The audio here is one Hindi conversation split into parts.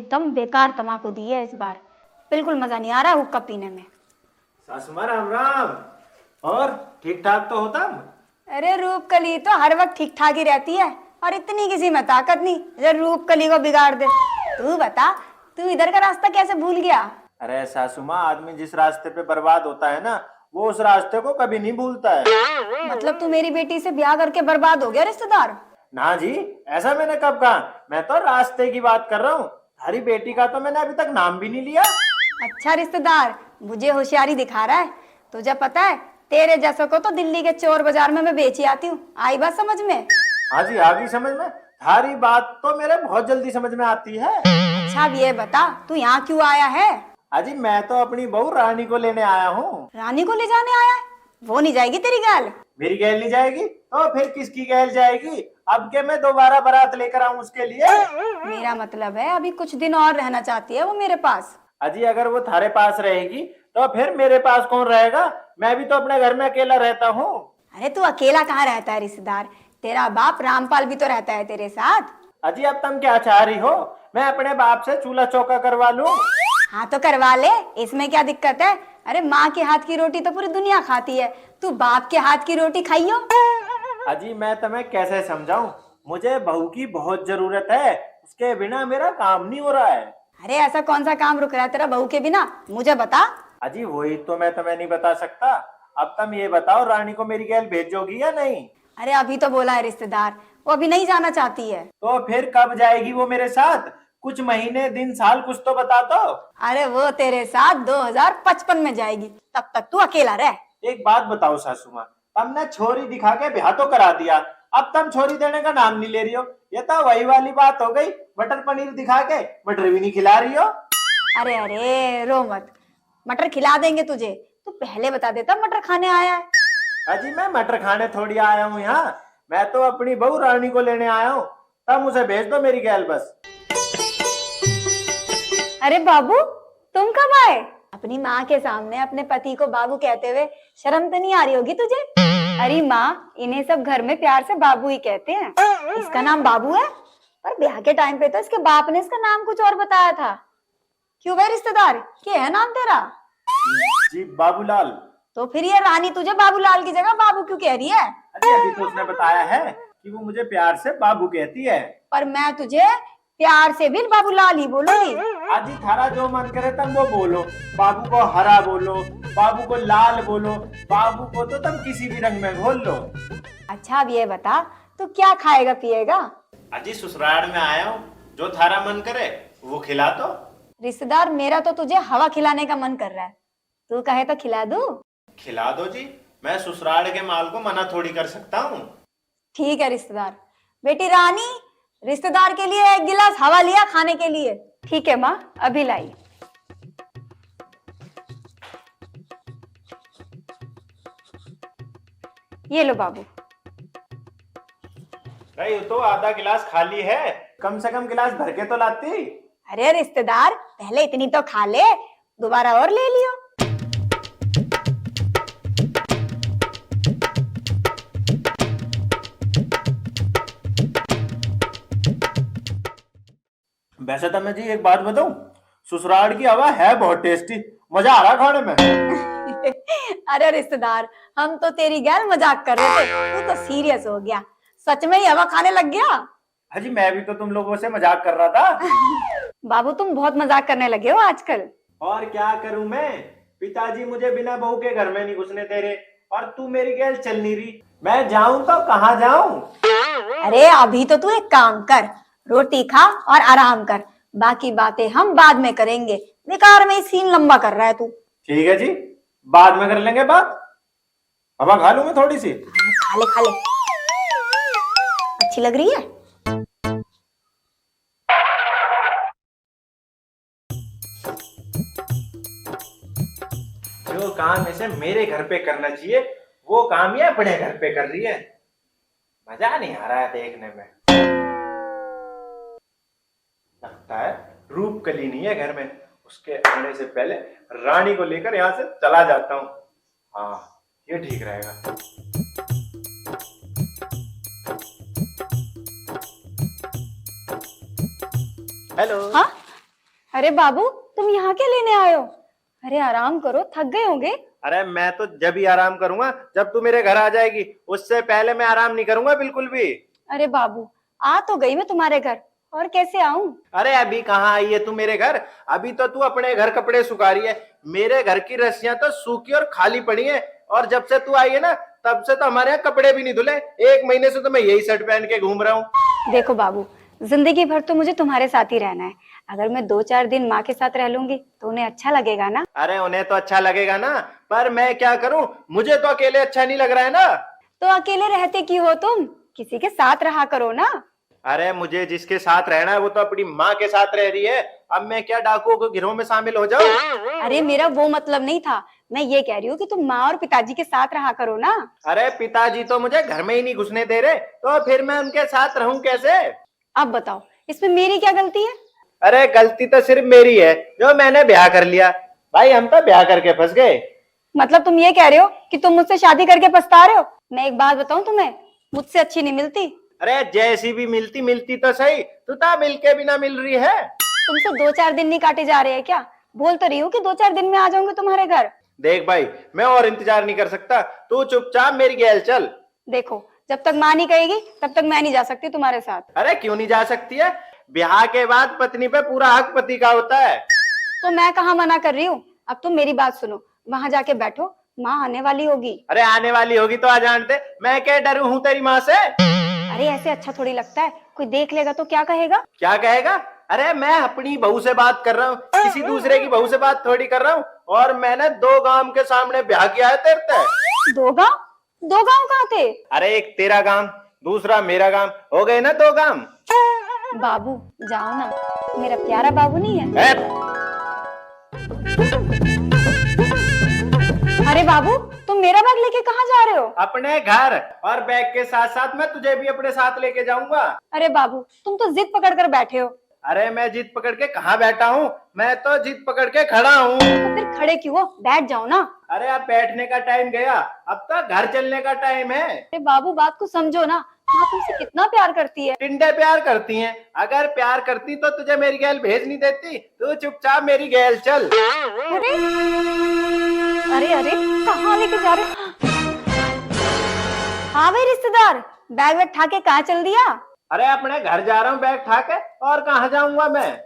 एकदम बेकार तम्बाकू दी है इस बार। बिल्कुल मजा नहीं आ रहा हुक्का पीने में। सासू माँ राम राम। और ठीक ठाक तो होता? अरे रूपकली तो हर वक्त ठीक ठाक ही रहती है और इतनी किसी में ताकत नहीं जो रूपकली को बिगाड़ दे। तू बता, तू इधर का रास्ता कैसे भूल गया? अरे सासू माँ, आदमी जिस रास्ते पे बर्बाद होता है ना, वो उस रास्ते को कभी नहीं भूलता है। मतलब तू मेरी बेटी से ब्याह करके बर्बाद हो गया रिश्तेदार? ना जी, ऐसा मैंने कब कहा? मैं तो रास्ते की बात कर रहा हूँ। हमारी बेटी का तो मैंने अभी तक नाम भी नहीं लिया। अच्छा रिश्तेदार, मुझे होशियारी दिखा रहा है। तुझे पता है तेरे जैसों को तो दिल्ली के चोर बाजार में मैं बेची आती हूँ। आई बात समझ में? हाँ जी, आ गई समझ में। थारी बात तो मेरे बहुत जल्दी समझ में आती है। अच्छा अब ये बता, तू यहाँ क्यों आया है? अजी मैं तो अपनी बहू रानी को लेने आया हूँ। रानी को ले जाने आया है? वो नहीं जाएगी तेरी गैल? मेरी गैल नहीं जाएगी तो फिर किसकी गैल जाएगी? अब के मैं दोबारा बारात लेकर आऊं उसके लिए? मेरा मतलब है अभी कुछ दिन और रहना चाहती है वो मेरे पास। अजी अगर वो थारे पास रहेगी तो फिर मेरे पास कौन रहेगा? मैं भी तो अपने घर में अकेला रहता हूँ। अरे तू अकेला कहाँ रहता है रिश्तेदार? तेरा बाप रामपाल भी तो रहता है तेरे साथ। अजी अब तुम क्या चाह रही हो? मैं अपने बाप से चूल्हा चौका करवा लूं? हाँ तो करवा ले, इसमें क्या दिक्कत है? अरे माँ के हाथ की रोटी तो पूरी दुनिया खाती है, तू बाप के हाथ की रोटी खाइयो। अजी मैं तुम्हें कैसे समझाऊं? मुझे बहू की बहुत जरूरत है, उसके बिना मेरा काम नहीं हो रहा है। अरे ऐसा कौन सा काम रुक रहा है तेरा बहू के बिना, मुझे बता। अजी वही तो मैं तुम्हें नहीं बता सकता। अब तुम ये बताओ, रानी को मेरी गैल भेजोगी या नहीं? अरे अभी तो बोला है रिश्तेदार, वो अभी नहीं जाना चाहती है। तो फिर कब जाएगी वो मेरे साथ? कुछ महीने दिन साल कुछ तो बता दो। अरे वो तेरे साथ 2055 में जाएगी, तब तक तू अकेला रह। एक बात बताओ सासू माँ, तुमने छोरी दिखा के ब्याह तो करा दिया, अब तुम छोरी देने का नाम नहीं ले रही हो। ये तो वही वाली बात हो गई, मटर पनीर दिखा के मटर भी नहीं खिला रही हो। अरे अरे रो मत, मटर खिला देंगे तुझे। तू पहले बता देता मटर खाने आया है। अजी मैं मटर खाने थोड़ी आया हूँ यहाँ, मैं तो अपनी बहू रानी को लेने आया हूँ। तुम उसे भेज दो मेरी गैल बस। अरे बाबू, तुम कब आए? अपनी माँ के सामने अपने पति को बाबू कहते हुए शर्म तो नहीं आ रही होगी तुझे? अरे माँ, इन्हें सब घर में प्यार से बाबू ही कहते हैं। इसका नाम बाबू है, पर ब्याह के टाइम पे तो इसके बाप ने इसका नाम कुछ और बताया था। क्यों भाई रिश्तेदार, क्या है नाम तेरा? जी बाबूलाल। तो फिर ये रानी तुझे बाबूलाल की जगह बाबू क्यों कह रही है? अरे अभी तो उसने बताया है कि वो मुझे प्यार से बाबू कहती है। पर मैं तुझे प्यार से भी बाबूलाल ही बोलूंगी। अजी थारा जो मन करे तुम वो बोलो। बाबू को हरा बोलो, बाबू को लाल बोलो, बाबू को तो तुम किसी भी रंग में घोल लो। अच्छा अब ये बता, तू क्या खाएगा पिएगा? अजी ससुराल में आया हूँ, जो थारा मन करे वो खिला दो। रिश्तेदार मेरा तो तुझे हवा खिलाने का मन कर रहा है, तू कहे तो खिला दूं? खिला दो जी, मैं ससुराल के माल को मना थोड़ी कर सकता हूँ। ठीक है रिश्तेदार। बेटी रानी, रिश्तेदार के लिए एक गिलास हवा लिया खाने के लिए। ठीक है माँ, अभी लाई। ये लो बाबू। नहीं तो आधा गिलास खाली है, कम से कम गिलास भर के तो लाती। अरे रिश्तेदार पहले इतनी तो खा ले, दोबारा और ले लियो। वैसे तो मैं जी एक बात बताऊं, ससुराल की हवा है बहुत टेस्टी, मजा आ रहा खाने में। अरे रिश्तेदार, हम तो तेरी गैर मजाक कर रहे थे, तू तो सीरियस हो गया। सच में ही हवा खाने लग गया? अजी मैं भी तो तुम लोगों से मजाक कर रहा था। बाबू तुम बहुत मजाक करने लगे हो आजकल। और क्या करूं मैं? पिताजी मुझे बिना बहू के घर में नहीं घुसने दे रहे, और तू मेरी गैल चल नहीं रही। मैं जाऊं तो कहाँ जाऊं? अरे अभी तो तू एक काम कर, रोटी खा और आराम कर, बाकी बातें हम बाद में करेंगे। बेकार में ही सीन लंबा कर रहा है तू। ठीक है जी, बाद में कर लेंगे बात। हवा खा लूं मैं थोड़ी सी। खा ले खा ले, अच्छी लग रही है। जो काम इसे मेरे घर पे करना चाहिए वो काम ये अपने घर पे कर रही है। मजा नहीं आ रहा है देखने में। लगता है रूपकली नहीं है घर में, उसके आने से पहले रानी को लेकर यहाँ से चला जाता हूँ। हाँ ये ठीक रहेगा। हेलो। हाँ अरे बाबू, तुम यहाँ क्या लेने आए हो? अरे आराम करो, थक गए होंगे। अरे मैं तो जब ही आराम करूंगा जब तू मेरे घर आ जाएगी, उससे पहले मैं आराम नहीं करूंगा बिल्कुल भी। अरे बाबू, आ तो गई मैं तुम्हारे घर, और कैसे आऊं? अरे अभी कहाँ आई है तू मेरे घर? अभी तो तू अपने घर कपड़े सुखा रही है। मेरे घर की रस्सियां तो सूखी और खाली पड़ी है, और जब से तू आई है ना तब से तो हमारे यहाँ कपड़े भी नहीं धुले। 1 महीने से तो मैं यही शर्ट पहन के घूम रहा हूँ। देखो बाबू, जिंदगी भर तो मुझे तुम्हारे साथ ही रहना है। अगर मैं 2-4 दिन माँ के साथ रह लूंगी तो उन्हें अच्छा लगेगा ना? अरे उन्हें तो अच्छा लगेगा ना, पर मैं क्या करूं, मुझे तो अकेले अच्छा नहीं लग रहा है ना। तो अकेले रहते क्यों हो तुम? किसी के साथ रहा करो ना। अरे मुझे जिसके साथ रहना है वो तो अपनी माँ के साथ रह रही है। अब मैं क्या डाकुओं के गिरोह में शामिल हो जाऊं? अरे मेरा वो मतलब नहीं था, मैं ये कह रही हूँ कि तुम माँ और पिताजी के साथ रहा करो ना। अरे पिताजी तो मुझे घर में ही नहीं घुसने दे रहे, तो फिर मैं उनके साथ रहूं कैसे? अब बताओ, इसमें मेरी क्या गलती है? अरे गलती तो सिर्फ मेरी है जो मैंने ब्याह कर लिया। भाई हम तो ब्याह करके फंस गए। मतलब तुम ये कह रहे हो कि तुम मुझसे शादी करके पछता रहे हो? मैं एक बात बताऊं तुम्हें, मुझसे अच्छी नहीं मिलती। अरे जैसी भी मिलती मिलती तो सही, तू तो मिलके भी ना मिल रही है। तुमसे 2-4 दिन नहीं काटे जा रहे हैं क्या? बोल तो रही हूँ कि 2-4 दिन में आ जाऊंगी तुम्हारे घर। देख भाई, मैं और इंतजार नहीं कर सकता, तू चुपचाप मेरी गैल चल। देखो, जब तक माँ नहीं कहेगी तब तक मैं नहीं जा सकती तुम्हारे साथ। अरे क्यों नहीं जा सकती है? ब्याह के बाद पत्नी पे पूरा हक पति का होता है। तो मैं कहाँ मना कर रही हूँ? अब तुम मेरी बात सुनो, वहां जाके बैठो, माँ आने वाली होगी। अरे आने वाली होगी तो आ जानते, मैं क्या डरू हूँ तेरी माँ से? अरे ऐसे अच्छा थोड़ी लगता है, कोई देख लेगा तो क्या कहेगा? क्या कहेगा? अरे मैं अपनी बहू से बात कर रहा हूँ, किसी दूसरे की बहू से बात थोड़ी कर रहा हूँ। और मैंने 2 गांव के सामने ब्याह किया है तेरे से। 2 गांव? 2 गांव कहाँ थे? अरे एक तेरा गांव, दूसरा मेरा गांव, हो गए ना 2 गांव। बाबू जाओ ना, मेरा प्यारा बाबू नहीं है? अरे बाबू, तुम मेरा बैग लेके कहाँ जा रहे हो? अपने घर, और बैग के साथ साथ मैं तुझे भी अपने साथ लेके जाऊंगा। अरे बाबू, तुम तो जिद पकड़ कर बैठे हो। अरे मैं जिद पकड़ के कहाँ बैठा हूँ, मैं तो जिद पकड़ के खड़ा हूँ। तो फिर खड़े क्यों हो? बैठ जाओ ना। अरे अब बैठने का टाइम गया, अब तो घर चलने का टाइम है। अरे बाबू, बात को समझो ना, माँ तुमसे कितना प्यार करती है। टिंडे प्यार करती हैं, अगर प्यार करती तो तुझे मेरी गैल भेज नहीं देती। तू चुपचाप मेरी गैल चल। अरे अरे अरे, कहाँ लेके जा रहे हो? हाँ भाई रिश्तेदार, बैग वैग उठा के कहाँ चल दिया? अरे अपने घर जा रहा हूँ बैग उठा के, और कहाँ जाऊंगा मैं?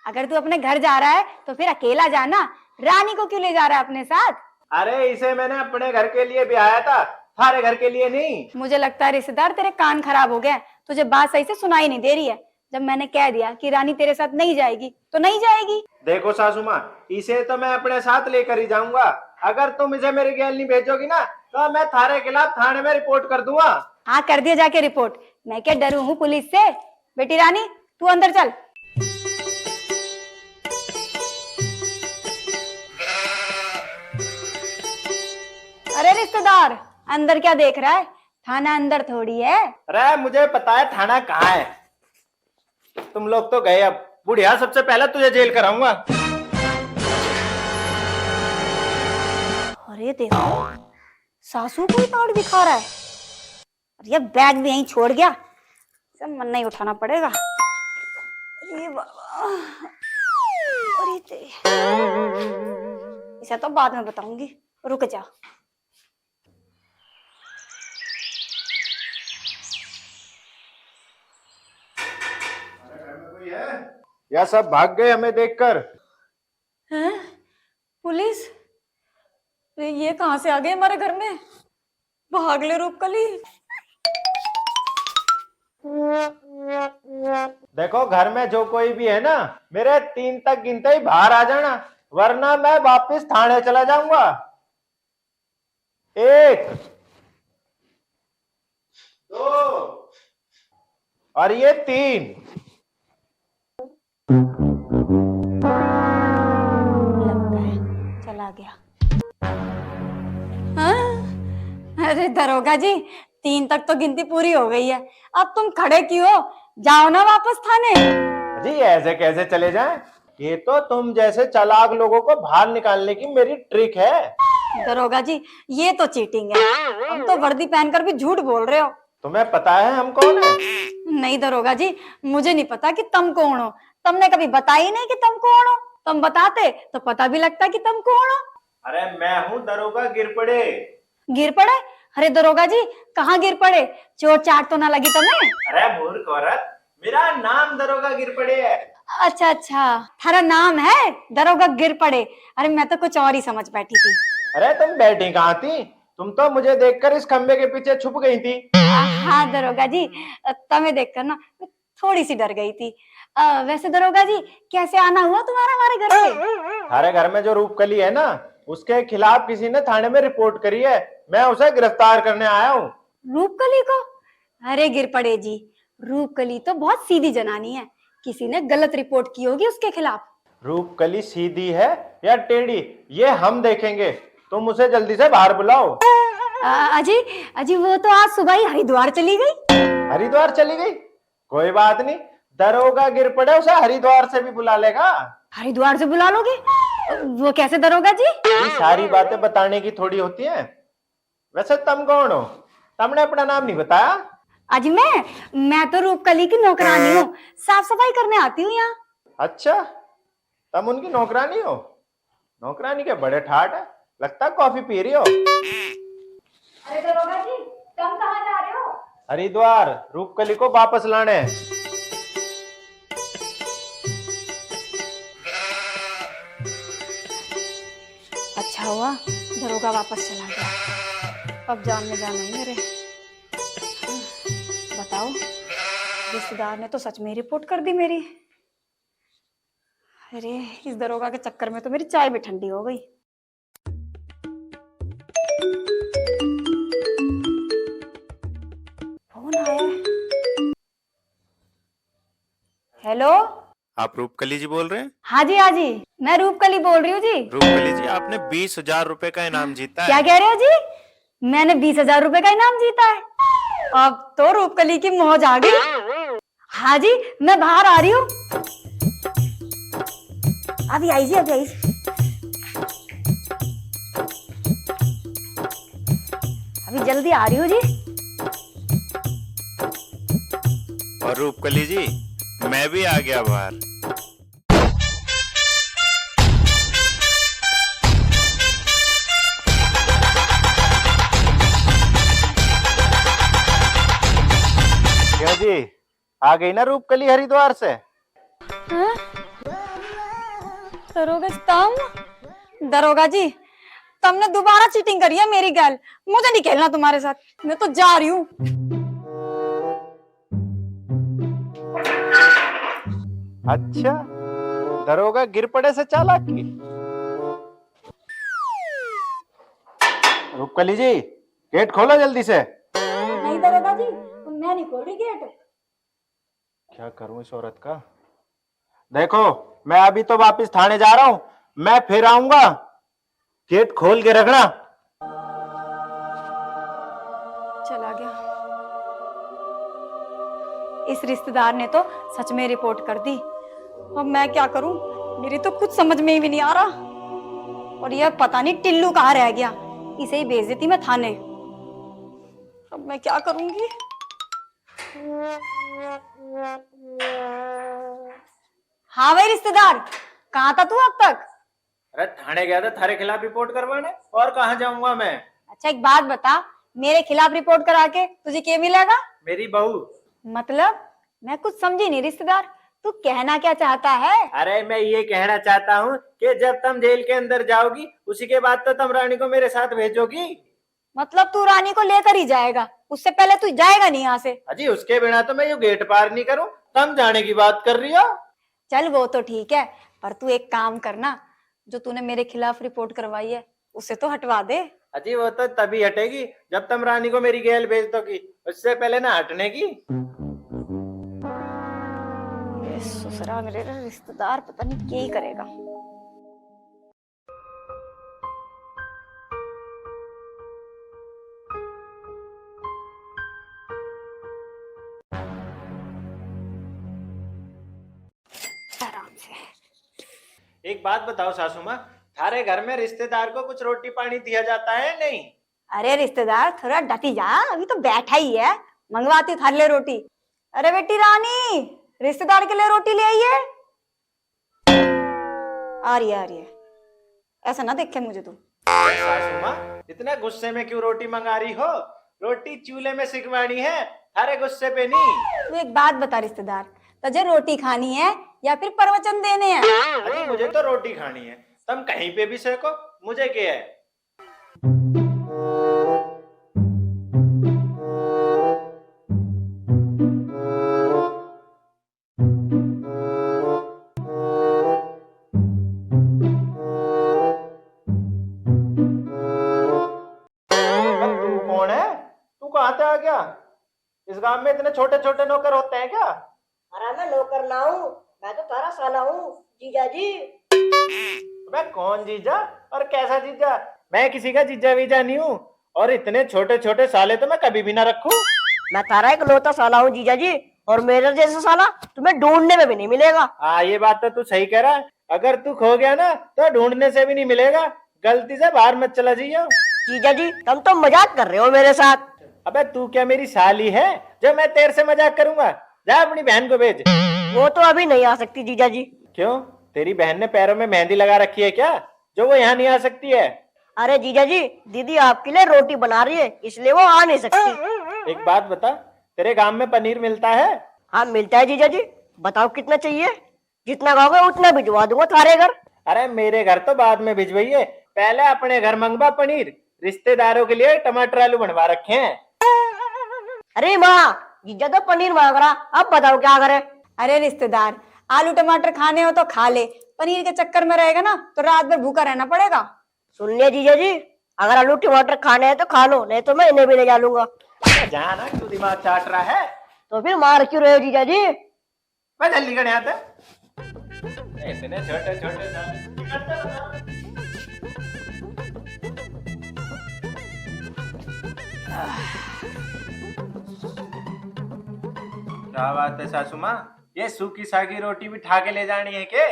अगर तू अपने घर जा रहा है तो फिर अकेला जाना, रानी को क्यों ले जा रहा है अपने साथ? अरे इसे मैंने अपने घर के लिए ब्याया था, थारे घर के लिए नहीं। मुझे लगता है रिश्तेदार तेरे कान खराब हो गए, तुझे बात सही से सुनाई नहीं दे रही है। जब मैंने कह दिया कि रानी तेरे साथ नहीं जाएगी तो नहीं जाएगी। देखो सासू माँ, इसे तो मैं अपने साथ लेकर ही जाऊंगा। अगर तुम इसे मेरी गैल नहीं भेजोगी ना तो मैं थारे खिलाफ थाने में रिपोर्ट कर दूंगा। हाँ कर दिया जाके रिपोर्ट, मैं क्या डरू हूँ पुलिस से? बेटी रानी, तू अंदर चल। अरे रिश्तेदार, अंदर क्या देख रहा है? थाना अंदर थोड़ी है। अरे मुझे पता है थाना कहाँ है। तुम लोग तो गए, अब बुढ़िया सबसे पहले तुझे जेल कराऊंगा। अरे देखो, सासू को ही ताड़ दिखा रहा है। अरे ये बैग भी यहीं छोड़ गया, सब मन नहीं उठाना पड़ेगा। अरे बाबा, अरे इसे तो बाद में बताऊंगी, रुक जा। या सब भाग गए हमें देखकर? हैं? पुलिस? ये कहाँ से आ गए हमारे घर में? भाग ले रूपकली। देखो घर में जो कोई भी है ना, मेरे 3 तक गिनते ही बाहर आ जाना, वरना मैं वापस थाने चला जाऊंगा। 1 2 और ये 3। लगता है चला गया। हाँ? अरे दरोगा जी, 3 तक तो गिनती पूरी हो गई है, अब तुम खड़े क्यों हो? जाओ ना वापस थाने। जी ऐसे कैसे चले जाएं? ये तो तुम जैसे चालाक लोगों को बाहर निकालने की मेरी ट्रिक है। दरोगा जी, ये तो चीटिंग है, हम तो वर्दी पहनकर भी झूठ बोल रहे हो। तुम्हें पता है हम कौन है? नहीं दरोगा जी, मुझे नहीं पता कि तुम कौन हो, तुमने कभी बताया ही नहीं कि तुम कौन हो। तुम बताते तो पता भी लगता कि तुम कौन हो। अरे मैं हूँ दरोगा गिरपड़े। गिर पड़े? अरे दरोगा जी, कहाँ गिर पड़े? चोट चाट तो ना लगी तुम्हें? अरे मूर्ख औरत, मेरा नाम दरोगा गिरपड़े है। अच्छा अच्छा, थारा नाम है दरोगा गिर पड़े। अरे मैं तो कुछ और ही समझ बैठी थी। अरे तुम बैठी कहाँ थी? तुम तो मुझे देखकर इस खंबे के पीछे छुप गई थी। हाँ दरोगा जी, तुम्हें देखकर ना मैं थोड़ी सी डर गई थी। वैसे दरोगा जी, कैसे आना हुआ तुम्हारा हमारे घर पे? हमारे घर में जो रूपकली है ना, उसके खिलाफ किसी ने थाने में रिपोर्ट करी है। मैं उसे गिरफ्तार करने आया हूँ। रूपकली को? अरे गिर पड़े जी, रूपकली तो बहुत सीधी जनानी है, किसी ने गलत रिपोर्ट की होगी उसके खिलाफ। रूपकली सीधी है या टेढ़ी, ये हम देखेंगे। तुम उसे जल्दी से बाहर बुलाओ। अजी अजी, वो तो आज सुबह ही हरिद्वार चली गई। हरिद्वार चली गई? कोई बात नहीं, दरोगा गिर पड़े उसे हरिद्वार से भी बुला लेगा। हरिद्वार से बुला लोगे? वो कैसे दरोगा जी? ये सारी बातें बताने की थोड़ी होती हैं। वैसे तुम कौन हो? तुमने अपना नाम नहीं बताया। अजी मैं तो रूपकली की नौकरानी हूँ, साफ सफाई करने आती हूँ यहाँ। अच्छा, तुम उनकी नौकरानी हो? नौकरानी के बड़े ठाट है, लगता है कॉफी पी रही हो। अरे दरोगा जी, तुम कहाँ जा रहे हो? हरिद्वार रूपकली को वापस लाने। अच्छा हुआ दरोगा वापस चला गया, अब जान में जाना ही मेरे। बताओ, रिश्तेदार ने तो सच में रिपोर्ट कर दी मेरी। अरे इस दरोगा के चक्कर में तो मेरी चाय भी ठंडी हो गई। फोन आया। हेलो, आप रूपकली जी बोल रहे हैं? हाँ जी, मैं रूपकली बोल रही हूँ जी। रूपकली जी, आपने 20,000 रुपए का इनाम जीता क्या है। कह रहे हो जी? मैंने 20,000 रुपए का इनाम जीता है? अब तो रूपकली की मौज आ गई। हाँ जी, मैं बाहर आ रही हूँ। अभी आई जी, अभी आई जी। अभी जल्दी आ रही हूँ जी। और रूपकली जी, मैं भी आ गया बाहर। क्यों जी, आ गई ना रूपकली हरिद्वार से? हाँ? दरोगा जी, तुमने दोबारा चीटिंग करी है मेरी गैल। मुझे नहीं खेलना तुम्हारे साथ, मैं तो जा रही हूँ। अच्छा, दरोगा गिर पड़े से चालाकी। रूपकली जी, गेट खोलो जल्दी से। नहीं दरोगा जी, मैं नहीं खोल रही गेट। क्या करूं इस औरत का? देखो, मैं अभी तो वापस थाने जा रहा हूं, मैं फिर आऊंगा। गेट खोल के रखना। चला गया। इस रिश्तेदार ने तो सच में रिपोर्ट कर दी। अब मैं क्या करूं? मेरी तो कुछ समझ में ही नहीं आ रहा। और यह पता नहीं टिल्लू कहाँ रह गया, इसे ही भेज देती मैं थाने। अब मैं क्या करूंगी? हाँ भाई रिश्तेदार, कहाँ था तू अब तक? अरे थाने गया था थारे खिलाफ रिपोर्ट करवाने, और कहाँ जाऊंगा मैं? अच्छा एक बात बता, मेरे खिलाफ रिपोर्ट करा के तुझे क्या मिलेगा? मेरी बहू। मतलब मैं कुछ समझी नहीं रिश्तेदार, तू कहना क्या चाहता है? अरे मैं ये कहना चाहता हूँ कि जब तुम जेल के अंदर जाओगी, उसी के बाद तो तुम रानी को मेरे साथ भेजोगी। मतलब तू रानी को लेकर ही जाएगा, उससे पहले तू जाएगा नहीं यहाँ से? अजी उसके बिना तो मैं ये गेट पार नहीं करूँ। तुम जाने की बात कर रही हो? चल वो तो ठीक है, पर तू एक काम करना, जो तूने मेरे खिलाफ रिपोर्ट करवाई है उसे तो हटवा दे। अजी वो तो तभी हटेगी जब तुम रानी को मेरी गेल भेज दोगी, उससे पहले ना हटने की। ये ससुरा मेरे रिश्तेदार पता नहीं क्या ही करेगा। आराम से। एक बात बताओ सासू माँ, थारे घर में रिश्तेदार को कुछ रोटी पानी दिया जाता है नहीं? अरे रिश्तेदार थोड़ा डटी जा, अभी तो बैठा ही है, मंगवाती थारे लिए रोटी। अरे बेटी रानी, रिश्तेदार के लिए रोटी ले आई है। आ रही है आ रही है, ऐसा ना देखे मुझे तू। सासू माँ इतना गुस्से में क्यों रोटी मंगा रही हो? रोटी चूल्हे में सिकवानी है, अरे गुस्से पे नहीं। तू एक बात बता रिश्तेदार, तुझे रोटी खानी है या फिर प्रवचन देने हैं? अरे मुझे तो रोटी खानी है, तुम कहीं पे भी सेको, मुझे क्या है। तू कौन है? तू कहाँ से आ गया? इस गांव में इतने छोटे छोटे नौकर होते हैं क्या? अरे मैं नौकर ना हूँ, मैं तो तारा साला हूँ जीजा जी। मैं कौन जीजा और कैसा जीजा? मैं किसी का जीजा वीजा नहीं हूँ, और इतने छोटे छोटे साले तो मैं कभी भी ना रखूं। मैं तारा एक लौता साला हूँ जीजा जी, और मेरे जैसा साला तुम्हें ढूंढने में भी नहीं मिलेगा। हाँ ये बात तो तू सही कह रहा है, अगर तू खो गया ना तो ढूंढने से भी नहीं मिलेगा, गलती से बाहर मत चला जाइयो। जीजा जी तुम तो मजाक कर रहे हो मेरे साथ। अबे तू क्या मेरी साली है जो मैं तेरे से मजाक करूंगा? जा अपनी बहन को भेज। वो तो अभी नहीं आ सकती जीजा जी। क्यों, तेरी बहन ने पैरों में मेहंदी लगा रखी है क्या जो वो यहाँ नहीं आ सकती है? अरे जीजा जी दीदी आपके लिए रोटी बना रही है, इसलिए वो आ नहीं सकती। एक बात बता, तेरे गांव में पनीर मिलता है? हाँ मिलता है जीजा जी, बताओ कितना चाहिए? जितना कहोगे उतना भिजवा दूंगा थारे घर। अरे मेरे घर तो बाद में भिजवाइए, पहले अपने घर मंगवा पनीर, रिश्तेदारों के लिए टमाटर आलू बनवा रखे हैं। अरे माँ जीजा तो पनीर मांग रहा, अब बताओ क्या करे? अरे रिश्तेदार, आलू टमाटर खाने हो तो खा ले, पनीर के चक्कर में रहेगा ना तो रात भर भूखा रहना पड़ेगा। सुन लिया जीजा जी, अगर आलू टमाटर खाने हैं तो खा लो, नहीं तो मैं इन्हें भी ले जा लूंगा। जाना क्यों दिमाग चाट रहा है? तो फिर मार क्यों रहे हो जीजा जी? मैं जल्दी कर यहाँ से। इतने छोटे छोटे साले। क्या बात है सासू माँ, ये सूखी सागी रोटी भी ठा के ले जानी है के?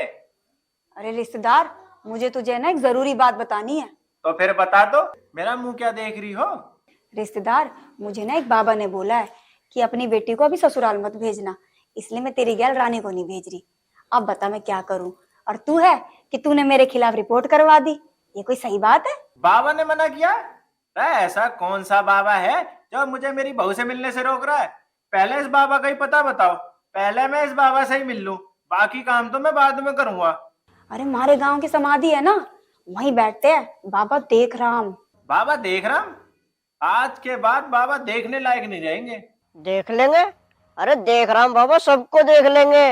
अरे रिश्तेदार, मुझे तुझे ना एक जरूरी बात बतानी है। तो फिर बता दो, मेरा मुंह क्या देख रही हो? रिश्तेदार, मुझे ना एक बाबा ने बोला है कि अपनी बेटी को अभी ससुराल मत भेजना, इसलिए मैं तेरी गैल रानी को नहीं भेज रही। अब बता मैं क्या करूं? और तू है कि तूने मेरे खिलाफ रिपोर्ट करवा दी, ये कोई सही बात है? बाबा ने मना किया? ऐसा कौन सा बाबा है जो मुझे मेरी बहू से मिलने से रोक रहा है? पहले इस बाबा का ही पता बताओ, पहले मैं इस बाबा से ही मिल लूं, बाकी काम तो मैं बाद में करूंगा। अरे हमारे गांव की समाधि है ना, वहीं बैठते हैं बाबा देख राम। बाबा देख राम? आज के बाद बाबा देखने लायक नहीं रहेंगे। देख लेंगे, अरे देख राम बाबा सबको देख लेंगे।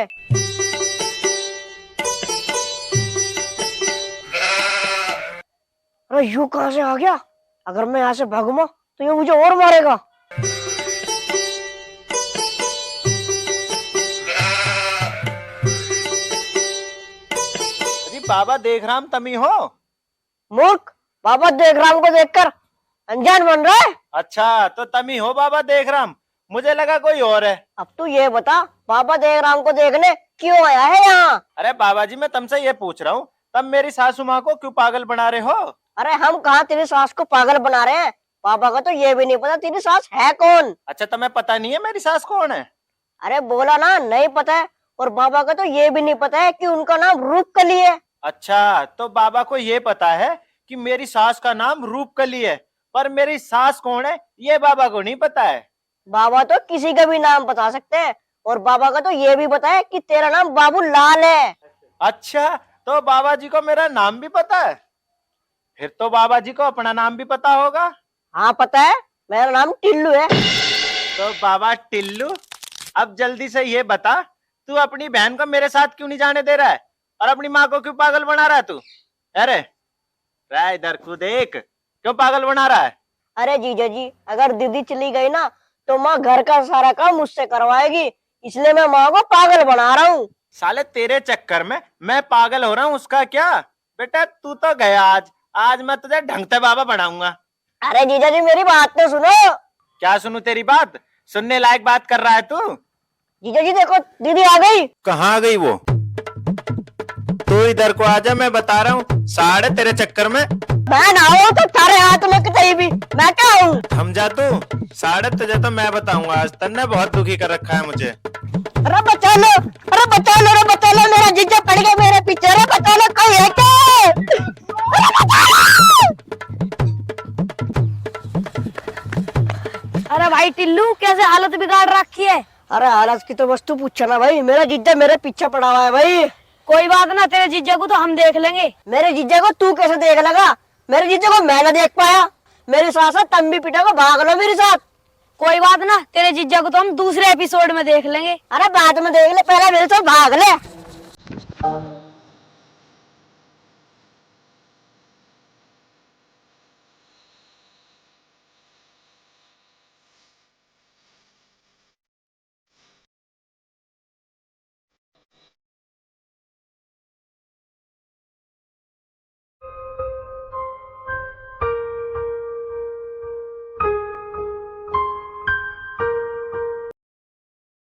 अरे यू कहां से आ गया? अगर मैं यहाँ से भागूंगा तो ये मुझे और मारेगा। बाबा देख राम तमी हो? मूर्ख, बाबा देख राम को देखकर अनजान बन रहा है? अच्छा तो तमी हो बाबा देख राम, मुझे लगा कोई और है। अब तू ये बता, बाबा देख राम को देखने क्यों आया है यहाँ? अरे बाबा जी मैं तुमसे ये पूछ रहा हूँ, तब मेरी सासू माँ को क्यों पागल बना रहे हो? अरे हम कहाँ तेरी सास को पागल बना रहे हैं, बाबा का तो ये भी नहीं पता तेरी सास है कौन। अच्छा तुम्हें पता नहीं है मेरी सास कौन है? अरे बोला ना नहीं पता है, और बाबा का तो ये भी नहीं पता है कि उनका नाम रूपकली है। अच्छा तो बाबा को ये पता है कि मेरी सास का नाम रूपकली है, पर मेरी सास कौन है ये बाबा को नहीं पता है। बाबा तो किसी का भी नाम बता सकते हैं, और बाबा का तो ये भी पता है कि तेरा नाम बाबू लाल है। अच्छा तो बाबा जी को मेरा नाम भी पता है? फिर तो बाबा जी को अपना नाम भी पता होगा। हाँ पता है, मेरा नाम टिल्लू है। तो बाबा टिल्लू, अब जल्दी से ये बता, तू अपनी बहन को मेरे साथ क्यों नहीं जाने दे रहा है, और अपनी माँ को क्यों पागल बना रहा है तू? अरे इधर को देख, क्यों पागल बना रहा है? अरे जीजा जी, अगर दीदी चली गई ना तो माँ घर का सारा काम मुझसे करवाएगी, इसलिए मैं माँ को पागल बना रहा हूँ। साले तेरे चक्कर में मैं पागल हो रहा हूँ, उसका क्या? बेटा तू तो गया, आज मैं तुझे ढंग से बाबा बनाऊंगा। अरे जीजा जी मेरी बात तो सुनो। क्या सुनू तेरी बात? सुनने लायक बात कर रहा है तू? जीजा जी देखो दीदी आ गई। कहाँ आ गई वो? तू इधर को आजा, मैं बता रहा हूँ, साढ़े तेरे चक्कर में मैं ना हूँ तो तारे हाथ में कहीं भी, मैं क्या हूँ? हम जा तू, साढ़े तुझे तो मैं बताऊंगा आज, तन्ने बहुत दुखी कर रखा है मुझे। अरे बचा लो, अरे बचा लो, अरे बचा लो, मेरा जीजा पड़ गया मेरे पीछे, अरे बचा लो, कोई है कैसे हालत बिगाड़ रखी है। अरे हालत की तो वस्तु पूछो ना भाई, मेरा जीजा मेरे पीछे पड़ा हुआ है भाई। कोई बात ना, तेरे जीजा को तो हम देख लेंगे। मेरे जीजा को तू कैसे देख लगा? मेरे जीजा को मैं ना देख पाया, मेरे साथ साथ तुम भी पिटा को भाग लो मेरे साथ। कोई बात ना, तेरे जीजा को तो हम दूसरे एपिसोड में देख लेंगे। अरे बाद में देख ले, पहले मेरे साथ भाग ले।